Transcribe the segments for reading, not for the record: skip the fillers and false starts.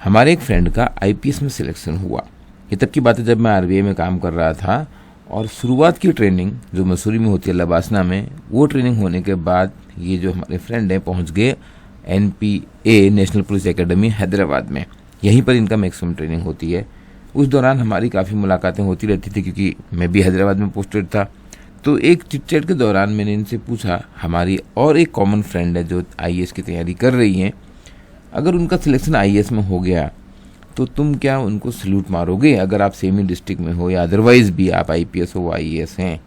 हमारे एक फ्रेंड का आईपीएस में सिलेक्शन हुआ। ये तब की बात है जब मैं आरबीआई में काम कर रहा था और शुरुआत की ट्रेनिंग जो मसूरी में होती है लबासना में, वो ट्रेनिंग होने के बाद ये जो हमारे फ्रेंड हैं पहुंच गए NPA national police academy Hyderabad में। यहीं पर इनका मैक्सिमम ट्रेनिंग होती है। उस दौरान हमारी काफ़ी मुलाकातें होती रहती थी क्योंकि मैं भी हैदराबाद में पोस्टेड था। तो एक चिट-चैट के दौरान मैंने इनसे पूछा, हमारी और एक कॉमन फ्रेंड है जो आईएएस की तैयारी कर रही हैं, अगर उनका सिलेक्शन आईएएस में हो गया तो तुम क्या उनको सल्यूट मारोगे अगर आप सेम ही डिस्ट्रिक्ट में हो या अदरवाइज भी आप आईपीएस हो आईएएस हैं?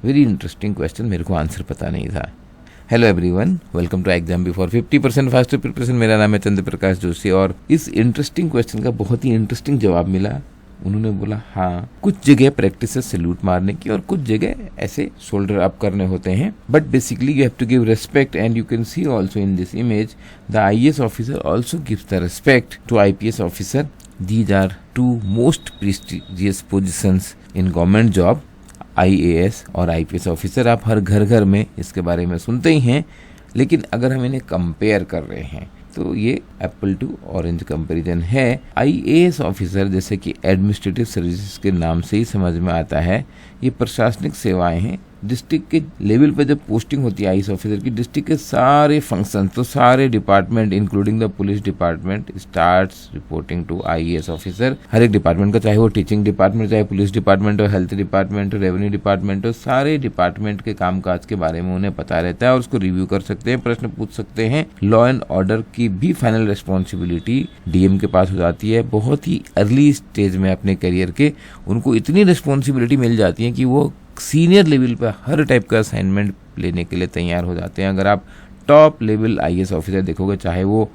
वेरी इंटरेस्टिंग क्वेश्चन, मेरे को आंसर पता नहीं था। Hello everyone, welcome to exam before 50% faster preparation. मेरा नाम है चंद्र प्रकाश जोशी और इस इंटरेस्टिंग क्वेश्चन का बहुत ही इंटरेस्टिंग जवाब मिला। उन्होंने बोला हाँ, कुछ जगह प्रैक्टिस है सैल्यूट मारने की और कुछ जगह ऐसे शोल्डर अप करने होते हैं, but basically you have to give respect and you can see also in this image the IAS officer also gives the respect to IPS officer. These are two most prestigious positions in government job, IAS और IPS officer. आप हर घर घर में इसके बारे में सुनते ही हैं, लेकिन अगर हम इन्हें कंपेयर कर रहे हैं तो ये एप्पल टू ऑरेंज कंपैरिजन है। आईएएस ऑफिसर जैसे कि एडमिनिस्ट्रेटिव सर्विसेज के नाम से ही समझ में आता है, ये प्रशासनिक सेवाएं हैं। डिस्ट्रिक्ट के लेवल पे जब पोस्टिंग होती है आईएएस ऑफिसर की, डिस्ट्रिक्ट के सारे फंक्शन तो सारे department including the police department starts reporting to IAS officer. हर एक डिपार्टमेंट का, चाहे वो टीचिंग डिपार्टमेंट, चाहे पुलिस डिपार्टमेंट हो, हेल्थ डिपार्टमेंट हो, रेवेन्यू डिपार्टमेंट हो, सारे डिपार्टमेंट के कामकाज के बारे में उन्हें पता रहता है और उसको रिव्यू कर सकते हैं, प्रश्न पूछ सकते हैं। लॉ एंड ऑर्डर की भी फाइनल रिस्पॉन्सिबिलिटी डीएम के पास हो जाती है। बहुत ही अर्ली स्टेज में अपने करियर के उनको इतनी रिस्पॉन्सिबिलिटी मिल जाती है कि वो सीनियर लेवल पर हर टाइप का असाइनमेंट लेने के लिए तैयार हो जाते हैं। अगर आप टॉप लेवल आईएएस ऑफिसर देखोगे, चाहे वो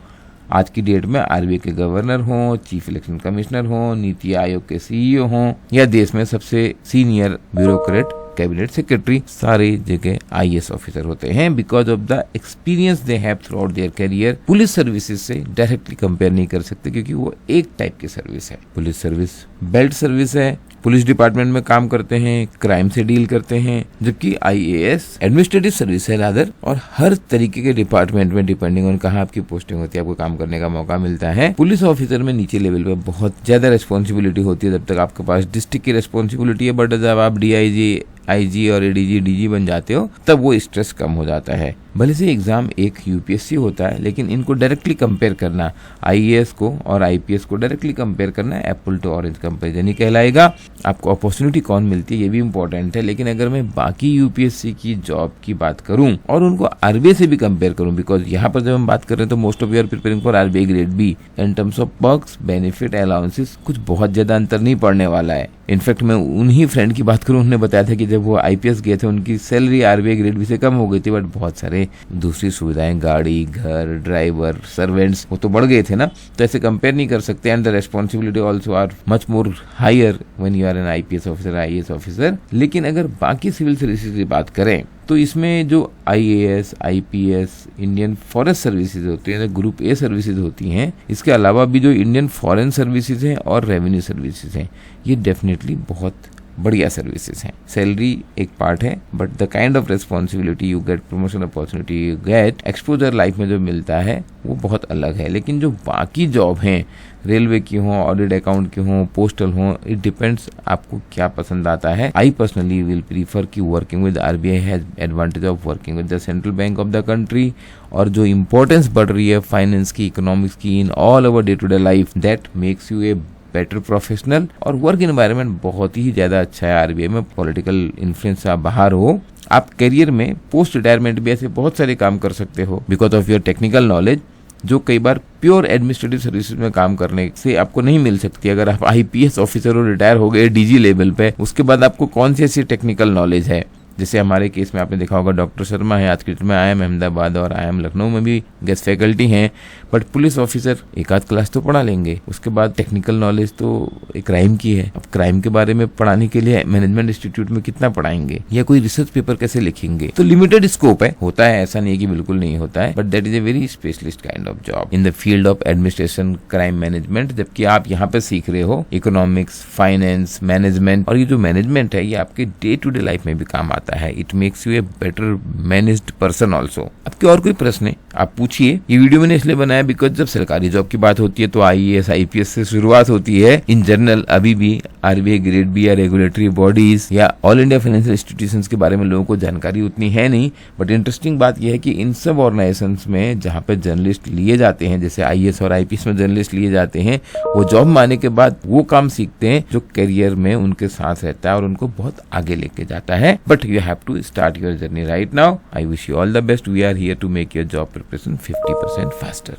आज की डेट में आरबीआई के गवर्नर हों, चीफ इलेक्शन कमिश्नर हों, नीति आयोग के सीईओ हों या देश में सबसे सीनियर ब्यूरोक्रेट कैबिनेट सेक्रेटरी, सारी जगह आईएएस ऑफिसर होते हैं because of the experience they have through out their career. Police services से डायरेक्टली कंपेयर नहीं कर सकते क्योंकि वो एक टाइप की सर्विस है। पुलिस सर्विस बेल्ट सर्विस है, पुलिस डिपार्टमेंट में काम करते हैं, क्राइम से डील करते हैं, जबकि आईएएस एडमिनिस्ट्रेटिव सर्विस है रादर, और हर तरीके के डिपार्टमेंट में डिपेंडिंग ऑन कहाँ आपकी पोस्टिंग होती है आपको काम करने का मौका मिलता है। पुलिस ऑफिसर में नीचे लेवल पे बहुत ज्यादा रिस्पॉन्सिबिलिटी होती है जब तक आपके पास डिस्ट्रिक्ट की रिस्पॉन्सिबिलिटी है, बट जब आप डीआईजी, आईजी और एडीजी, डीजी बन जाते हो तब वो स्ट्रेस कम हो जाता है। भले से एग्जाम एक यूपीएससी होता है, लेकिन इनको डायरेक्टली कंपेयर करना, आईएएस को और आईपीएस को डायरेक्टली कंपेयर करना एप्पल टू ऑरेंज कंपैरिजन ही कहलाएगा। आपको अपॉर्चुनिटी कौन मिलती है ये भी इंपॉर्टेंट है, लेकिन अगर मैं बाकी यूपीएससी की जॉब की बात करूं और उनको आरबीआई से भी कंपेयर करूं, बिकॉज यहाँ पर जब हम बात कर रहे हैं तो most of you are preparing for RBI grade B, in terms of perks, benefit, allowances कुछ बहुत ज्यादा अंतर नहीं पड़ने वाला है। इनफैक्ट मैं उन्हीं फ्रेंड की बात करूं, उन्होंने बताया था कि जब वो आईपीएस गए थे उनकी सैलरी आरबीआई ग्रेड बी से कम हो गई थी, बट बहुत सारे दूसरी सुविधाएं, गाड़ी, घर, ड्राइवर, सर्वेंट्स, वो तो बढ़ गए थे ना, तो ऐसे कंपेयर नहीं कर सकते। And the responsibility also are much more higher when you are an IPS officer, IAS officer. लेकिन अगर बाकी सिविल सर्विसेज की बात करें तो इसमें जो IAS, IPS, Indian forest services होती है, ग्रुप ए सर्विसेज होती हैं, इसके अलावा भी जो इंडियन फॉरेन सर्विसेज हैं और रेवेन्यू सर्विसेज हैं, ये डेफिनेटली बहुत बढ़िया सर्विसेज हैं। सैलरी एक पार्ट है, but the kind of responsibility you get, promotion opportunity you get, exposure life में जो मिलता है वो बहुत अलग है। लेकिन जो बाकी जॉब हैं, रेलवे की हो, ऑडिट अकाउंट की हो, पोस्टल हो, इट डिपेंड्स आपको क्या पसंद आता है। आई पर्सनली विल प्रीफर कि working with RBI has advantage of working with the central bank of the country, और जो इंपॉर्टेंस बढ़ रही है फाइनेंस की, इकोनॉमिक्स की in all over day to day life, that makes you a better professional. और work environment बहुत ही ज्यादा अच्छा है आरबीआई में। पॉलिटिकल इन्फ्लुएंस से आप बाहर हो, आप करियर में पोस्ट रिटायरमेंट भी ऐसे बहुत सारे काम कर सकते हो because of your technical knowledge, जो कई बार प्योर एडमिनिस्ट्रेटिव सर्विसेज में काम करने से आपको नहीं मिल सकती। अगर आप आईपीएस ऑफिसर हो, रिटायर हो गए डीजी लेवल पे, उसके बाद आपको कौन सी ऐसी टेक्निकल नॉलेज है। जैसे हमारे केस में आपने देखा होगा डॉक्टर शर्मा है, आज की डेट में आईएम अहमदाबाद और आईएम लखनऊ में भी गेस्ट फैकल्टी हैं, बट पुलिस ऑफिसर एक आध क्लास तो पढ़ा लेंगे, उसके बाद टेक्निकल नॉलेज तो एक क्राइम की है। अब क्राइम के बारे में पढ़ाने के लिए मैनेजमेंट इंस्टीट्यूट में कितना पढ़ाएंगे या कोई रिसर्च पेपर कैसे लिखेंगे, तो लिमिटेड स्कोप है। होता है, ऐसा नहीं है कि बिल्कुल नहीं होता है, but that is a very specialist kind of job in the field of administration, crime management. जबकि आप यहाँ पे सीख रहे हो इकोनॉमिक्स, फाइनेंस, मैनेजमेंट, और ये जो मैनेजमेंट है ये आपके डे टू डे लाइफ में भी काम आता है। बनाता है, it makes you a better managed person also. आपके और कोई प्रश्न है आप पूछिए। ये वीडियो मैंने इसलिए बनाया बिकॉज जब सरकारी जॉब की बात होती है तो IAS IPS से शुरुआत होती है। इन जनरल अभी भी RBI ग्रेड बी या रेगुलेटरी बॉडीज या ऑल इंडिया फाइनेंशियल इंस्टीट्यूशंस के बारे में लोगों को जानकारी उतनी है नहीं। बट इंटरेस्टिंग बात यह है कि इन सब ऑर्गेनाइजेशंस में जहाँ पे जर्नलिस्ट लिए जाते हैं, जैसे IAS और IPS में जर्नलिस्ट लिए जाते हैं, वो जॉब में आने के बाद वो काम सीखते हैं जो करियर में उनके साथ रहता है और उनको बहुत आगे लेके जाता है। But you have to start your journey right now. I wish you all the best. We are here to make your job preparation 50% faster.